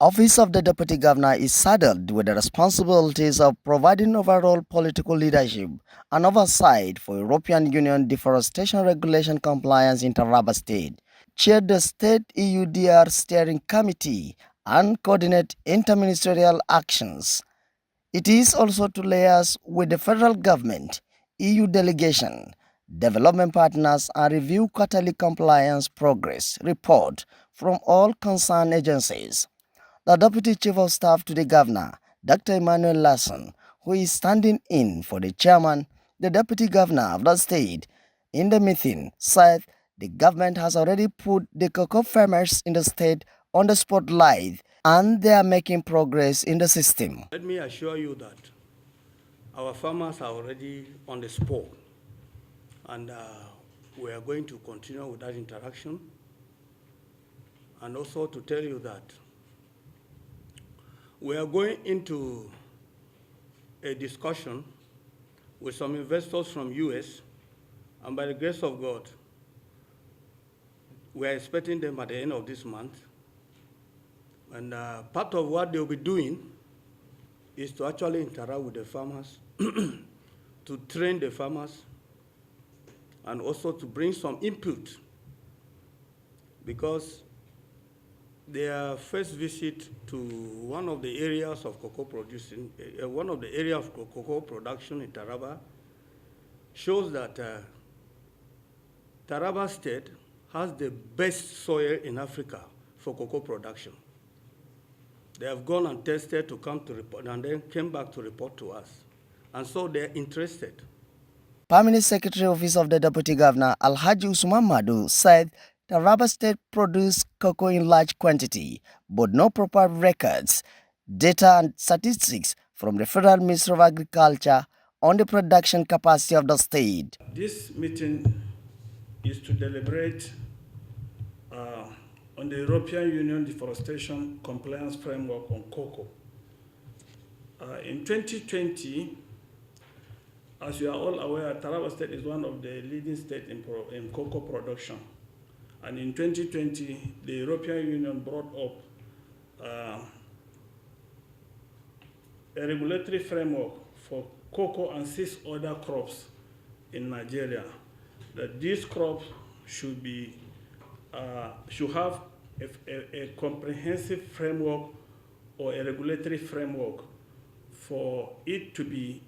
Office of the Deputy Governor is saddled with the responsibilities of providing overall political leadership and oversight for European Union deforestation regulation compliance in Taraba State, chaired the State EUDR Steering Committee, and coordinate interministerial actions. It is also to liaise with the federal government, EU delegation, development partners, and review quarterly compliance progress report from all concerned agencies. The Deputy Chief of Staff to the Governor, Dr. Emmanuel Lasson, who is standing in for the Chairman, the Deputy Governor of the state, in the meeting, said the government has already put the cocoa farmers in the state on the spotlight and they are making progress in the system. Let me assure you that our farmers are already on the spot, and we are going to continue with that interaction. And also to tell you that we are going into a discussion with some investors from US, and by the grace of God, we are expecting them at the end of this month. And part of what they'll be doing is to actually interact with the farmers, to train the farmers, and also to bring some input, because their first visit to one of the areas of cocoa producing, one of the areas of cocoa production in Taraba, shows that Taraba State has the best soil in Africa for cocoa production. They have gone and tested to come to report, and then came back to report to us. And so they're interested. Permanent Secretary Office of the Deputy Governor, Alhaji Usman Madu, said Taraba State produced cocoa in large quantity, but no proper records, data and statistics from the Federal Ministry of Agriculture on the production capacity of the state. This meeting is to deliberate on the European Union Deforestation Compliance Framework on cocoa. In 2020, as you are all aware, Taraba State is one of the leading states in cocoa production. And in 2020, the European Union brought up a regulatory framework for cocoa and 6 other crops in Nigeria, that these crops should have a comprehensive framework or a regulatory framework for it to be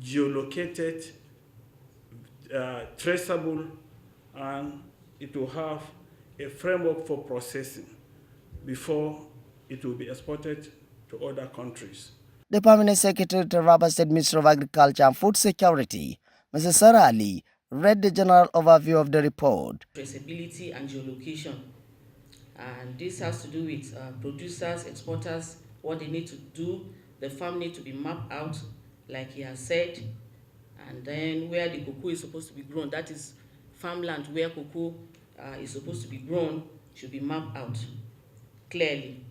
geolocated, traceable, and it will have a framework for processing before it will be exported to other countries. The Permanent Secretary to Taraba State Ministry of Agriculture and Food Security, Mrs. Sarah Ali, read the general overview of the report. Traceability and geolocation. And this has to do with producers, exporters, what they need to do. The farm need to be mapped out, like he has said, and then where the cocoa is supposed to be grown, that is farmland where cocoa is supposed to be grown, should be mapped out clearly.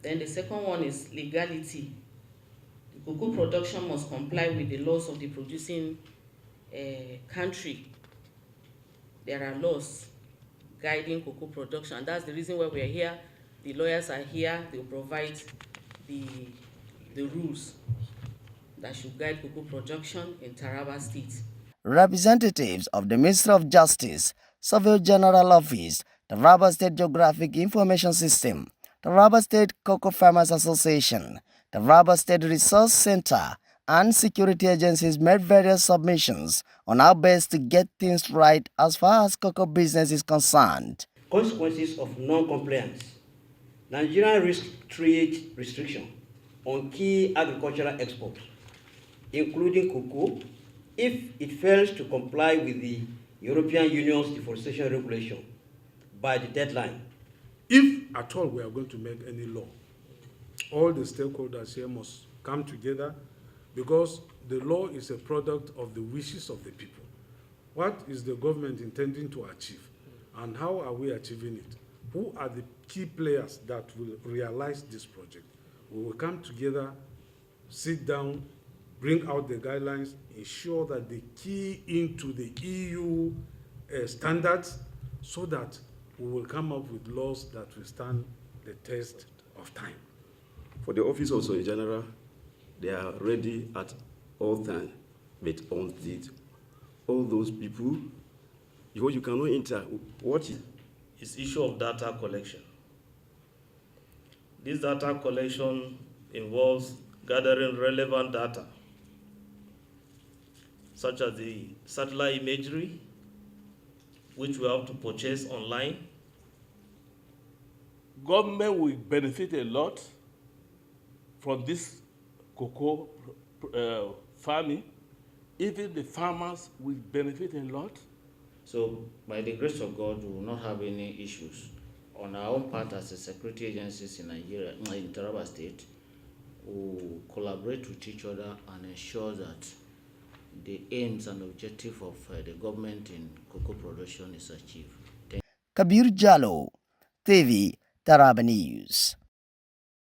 Then the second one is legality. The cocoa production must comply with the laws of the producing country. There are laws guiding cocoa production, and that's the reason why we are here. The lawyers are here. They'll provide the rules that should guide cocoa production in Taraba State. Representatives of the Ministry of Justice, Surveyor General Office, Taraba State Geographic Information System, Taraba State Cocoa Farmers Association, Taraba State Resource Center, and security agencies made various submissions on how best to get things right as far as cocoa business is concerned. Consequences of non-compliance. Nigeria risks trade restriction on key agricultural exports, including cocoa, if it fails to comply with the European Union's deforestation regulation by the deadline. If at all we are going to make any law, all the stakeholders here must come together, because the law is a product of the wishes of the people. What is the government intending to achieve, and how are we achieving it? Who are the key players that will realize this project? We will come together, sit down, bring out the guidelines, ensure that they key into the EU standards, so that we will come up with laws that will stand the test of time. For the office also in general, they are ready at all times, but until all those people, because you cannot enter, what is issue of data collection. This data collection involves gathering relevant data, such as the satellite imagery, which we have to purchase online. Government will benefit a lot from this cocoa farming. Even the farmers will benefit a lot. So, by the grace of God, we will not have any issues. On our own part, as a security agencies in Nigeria, in Taraba State, we will collaborate with each other and ensure that the aims and objective of the government in cocoa production is achieved. Kabir Jallo, TV, Taraba News.